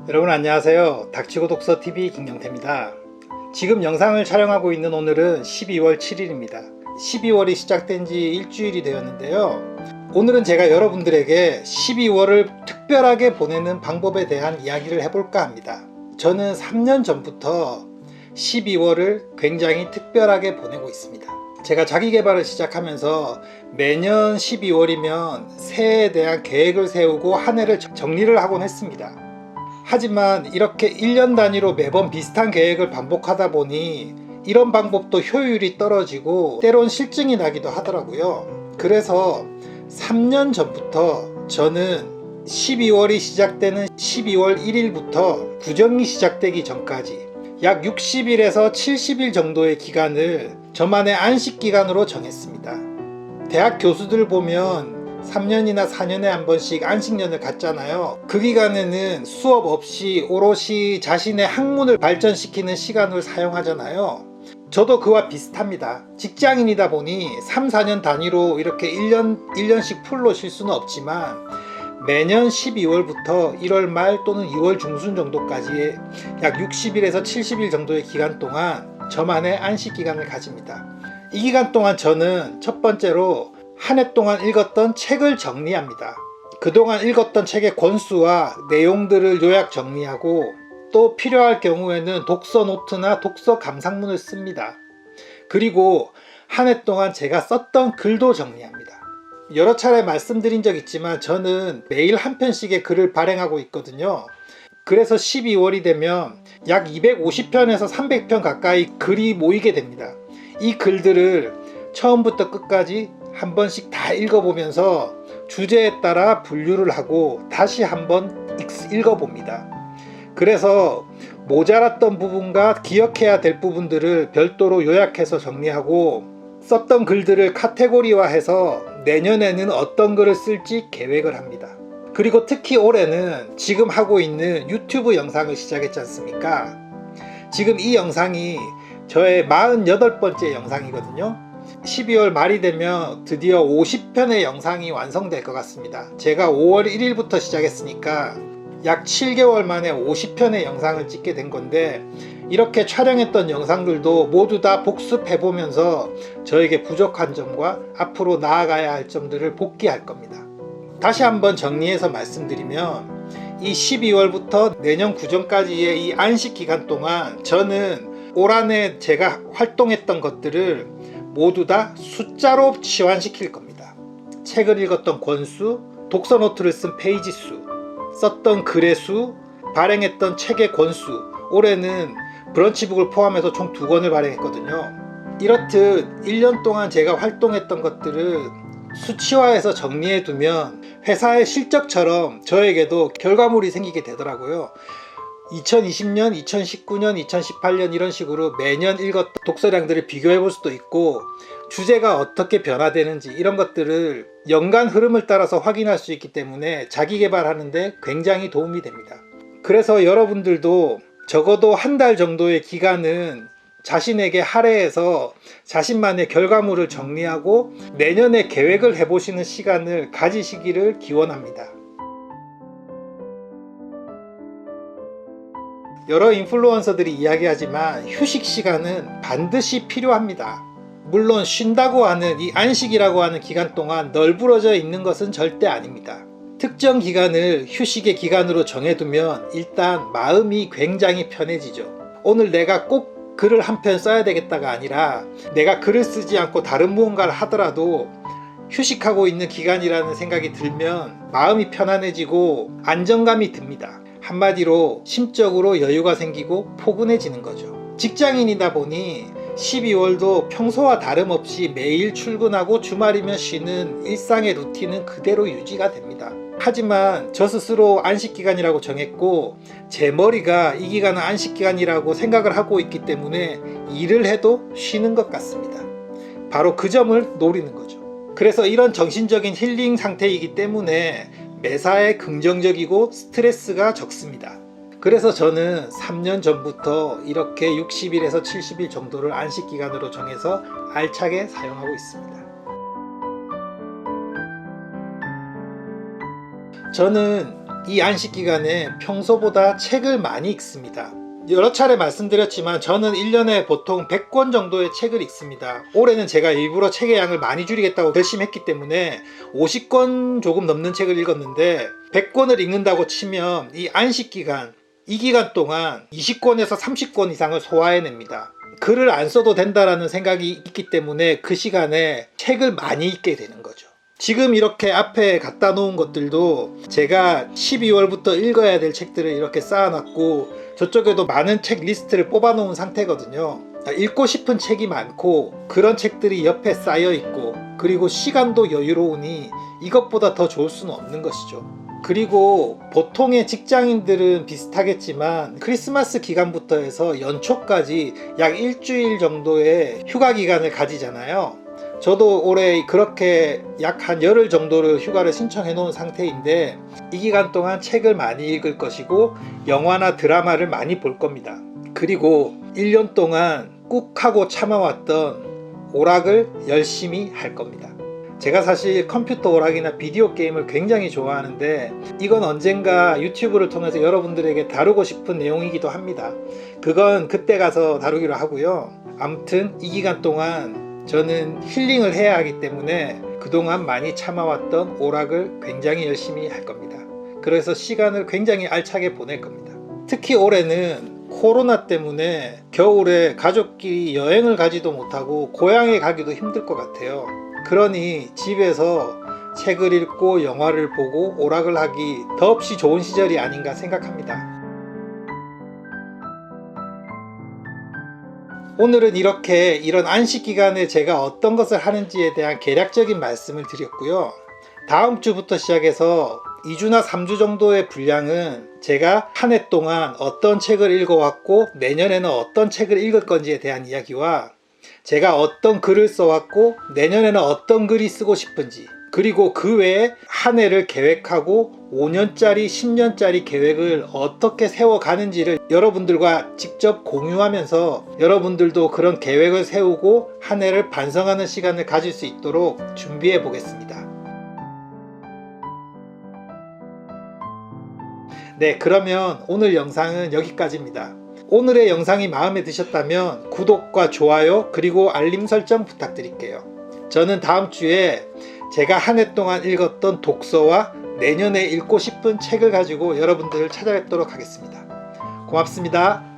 여러분 안녕하세요. 닥치고 독서TV 김경태입니다. 지금 영상을 촬영하고 있는 오늘은 12월 7일입니다. 12월이 시작된 지 일주일이 되었는데요. 오늘은 제가 여러분들에게 12월을 특별하게 보내는 방법에 대한 이야기를 해볼까 합니다. 저는 3년 전부터 12월을 굉장히 특별하게 보내고 있습니다. 제가 자기계발을 시작하면서 매년 12월이면 새해에 대한 계획을 세우고 한 해를 정리를 하곤 했습니다. 하지만 이렇게 1년 단위로 매번 비슷한 계획을 반복하다 보니 이런 방법도 효율이 떨어지고 때론 실증이 나기도 하더라고요. 그래서 3년 전부터 저는 12월이 시작되는 12월 1일부터 구정이 시작되기 전까지 약 60일에서 70일 정도의 기간을 저만의 안식 기간으로 정했습니다. 대학 교수들 보면 3년이나 4년에 한 번씩 안식년을 갖잖아요. 그 기간에는 수업 없이 오롯이 자신의 학문을 발전시키는 시간을 사용하잖아요. 저도 그와 비슷합니다. 직장인이다 보니 3, 4년 단위로 이렇게 1년씩 풀로 쉴 수는 없지만 매년 12월부터 1월 말 또는 2월 중순 정도까지 약 60일에서 70일 정도의 기간 동안 저만의 안식 기간을 가집니다. 이 기간 동안 저는 첫 번째로 한 해 동안 읽었던 책을 정리합니다. 그동안 읽었던 책의 권수와 내용들을 요약 정리하고 또 필요할 경우에는 독서 노트나 독서 감상문을 씁니다. 그리고 한 해 동안 제가 썼던 글도 정리합니다. 여러 차례 말씀드린 적 있지만 저는 매일 한 편씩의 글을 발행하고 있거든요. 그래서 12월이 되면 약 250편에서 300편 가까이 글이 모이게 됩니다. 이 글들을 처음부터 끝까지 한 번씩 다 읽어보면서 주제에 따라 분류를 하고 다시 한번 읽어봅니다. 그래서 모자랐던 부분과 기억해야 될 부분들을 별도로 요약해서 정리하고 썼던 글들을 카테고리화해서 내년에는 어떤 글을 쓸지 계획을 합니다. 그리고 특히 올해는 지금 하고 있는 유튜브 영상을 시작했지 않습니까? 지금 이 영상이 저의 48번째 영상이거든요. 12월 말이 되면 드디어 50편의 영상이 완성될 것 같습니다. 제가 5월 1일부터 시작했으니까 약 7개월 만에 50편의 영상을 찍게 된 건데 이렇게 촬영했던 영상들도 모두 다 복습해보면서 저에게 부족한 점과 앞으로 나아가야 할 점들을 복기할 겁니다. 다시 한번 정리해서 말씀드리면 이 12월부터 내년 구정까지의 이 안식 기간 동안 저는 올 한 해 제가 활동했던 것들을 모두 다 숫자로 치환시킬 겁니다. 책을 읽었던 권수, 독서 노트를 쓴 페이지 수, 썼던 글의 수, 발행했던 책의 권수. 올해는 브런치북을 포함해서 총 2권을 발행했거든요. 이렇듯 1년 동안 제가 활동했던 것들을 수치화해서 정리해두면 회사의 실적처럼 저에게도 결과물이 생기게 되더라고요. 2020년, 2019년, 2018년 이런 식으로 매년 읽었던 독서량들을 비교해 볼 수도 있고 주제가 어떻게 변화되는지 이런 것들을 연간 흐름을 따라서 확인할 수 있기 때문에 자기 개발하는데 굉장히 도움이 됩니다. 그래서 여러분들도 적어도 한 달 정도의 기간은 자신에게 할애해서 자신만의 결과물을 정리하고 내년에 계획을 해보시는 시간을 가지시기를 기원합니다. 여러 인플루언서들이 이야기하지만 휴식 시간은 반드시 필요합니다. 물론 쉰다고 하는 이 안식이라고 하는 기간 동안 널브러져 있는 것은 절대 아닙니다. 특정 기간을 휴식의 기간으로 정해두면 일단 마음이 굉장히 편해지죠. 오늘 내가 꼭 글을 한 편 써야 되겠다가 아니라 내가 글을 쓰지 않고 다른 무언가를 하더라도 휴식하고 있는 기간이라는 생각이 들면 마음이 편안해지고 안정감이 듭니다. 한마디로 심적으로 여유가 생기고 포근해지는 거죠. 직장인이다 보니 12월도 평소와 다름없이 매일 출근하고 주말이면 쉬는 일상의 루틴은 그대로 유지가 됩니다. 하지만 저 스스로 안식기간이라고 정했고 제 머리가 이 기간은 안식기간이라고 생각을 하고 있기 때문에 일을 해도 쉬는 것 같습니다. 바로 그 점을 노리는 거죠. 그래서 이런 정신적인 힐링 상태이기 때문에 매사에 긍정적이고 스트레스가 적습니다. 그래서 저는 3년 전부터 이렇게 60일에서 70일 정도를 안식기간으로 정해서 알차게 사용하고 있습니다. 저는 이 안식 기간에 평소보다 책을 많이 읽습니다. 여러 차례 말씀드렸지만 저는 1년에 보통 100권 정도의 책을 읽습니다. 올해는 제가 일부러 책의 양을 많이 줄이겠다고 결심했기 때문에 50권 조금 넘는 책을 읽었는데 100권을 읽는다고 치면 이 안식 기간, 이 기간 동안 20권에서 30권 이상을 소화해냅니다. 글을 안 써도 된다라는 생각이 있기 때문에 그 시간에 책을 많이 읽게 되는 거죠. 지금 이렇게 앞에 갖다 놓은 것들도 제가 12월부터 읽어야 될 책들을 이렇게 쌓아놨고 저쪽에도 많은 책 리스트를 뽑아 놓은 상태거든요. 읽고 싶은 책이 많고 그런 책들이 옆에 쌓여 있고 그리고 시간도 여유로우니 이것보다 더 좋을 수는 없는 것이죠. 그리고 보통의 직장인들은 비슷하겠지만 크리스마스 기간부터 해서 연초까지 약 일주일 정도의 휴가 기간을 가지잖아요. 저도 올해 그렇게 약 한 열흘 정도를 휴가를 신청해 놓은 상태인데 이 기간 동안 책을 많이 읽을 것이고 영화나 드라마를 많이 볼 겁니다. 그리고 1년 동안 꾹 하고 참아왔던 오락을 열심히 할 겁니다. 제가 사실 컴퓨터 오락이나 비디오 게임을 굉장히 좋아하는데 이건 언젠가 유튜브를 통해서 여러분들에게 다루고 싶은 내용이기도 합니다. 그건 그때 가서 다루기로 하고요. 아무튼 이 기간 동안 저는 힐링을 해야 하기 때문에 그동안 많이 참아왔던 오락을 굉장히 열심히 할 겁니다. 그래서 시간을 굉장히 알차게 보낼 겁니다. 특히 올해는 코로나 때문에 겨울에 가족끼리 여행을 가지도 못하고 고향에 가기도 힘들 것 같아요. 그러니 집에서 책을 읽고 영화를 보고 오락을 하기 더없이 좋은 시절이 아닌가 생각합니다. 오늘은 이런 안식 기간에 제가 어떤 것을 하는지에 대한 개략적인 말씀을 드렸고요. 다음 주부터 시작해서 2주나 3주 정도의 분량은 제가 한 해 동안 어떤 책을 읽어왔고 내년에는 어떤 책을 읽을 건지에 대한 이야기와 제가 어떤 글을 써왔고 내년에는 어떤 글이 쓰고 싶은지 그리고 그 외에 한 해를 계획하고 5년짜리 10년짜리 계획을 어떻게 세워가는지를 여러분들과 직접 공유하면서 여러분들도 그런 계획을 세우고 한 해를 반성하는 시간을 가질 수 있도록 준비해 보겠습니다. 네, 그러면 오늘 영상은 여기까지입니다. 오늘의 영상이 마음에 드셨다면 구독과 좋아요 그리고 알림 설정 부탁드릴게요. 저는 다음 주에 제가 한 해 동안 읽었던 독서와 내년에 읽고 싶은 책을 가지고 여러분들을 찾아뵙도록 하겠습니다. 고맙습니다.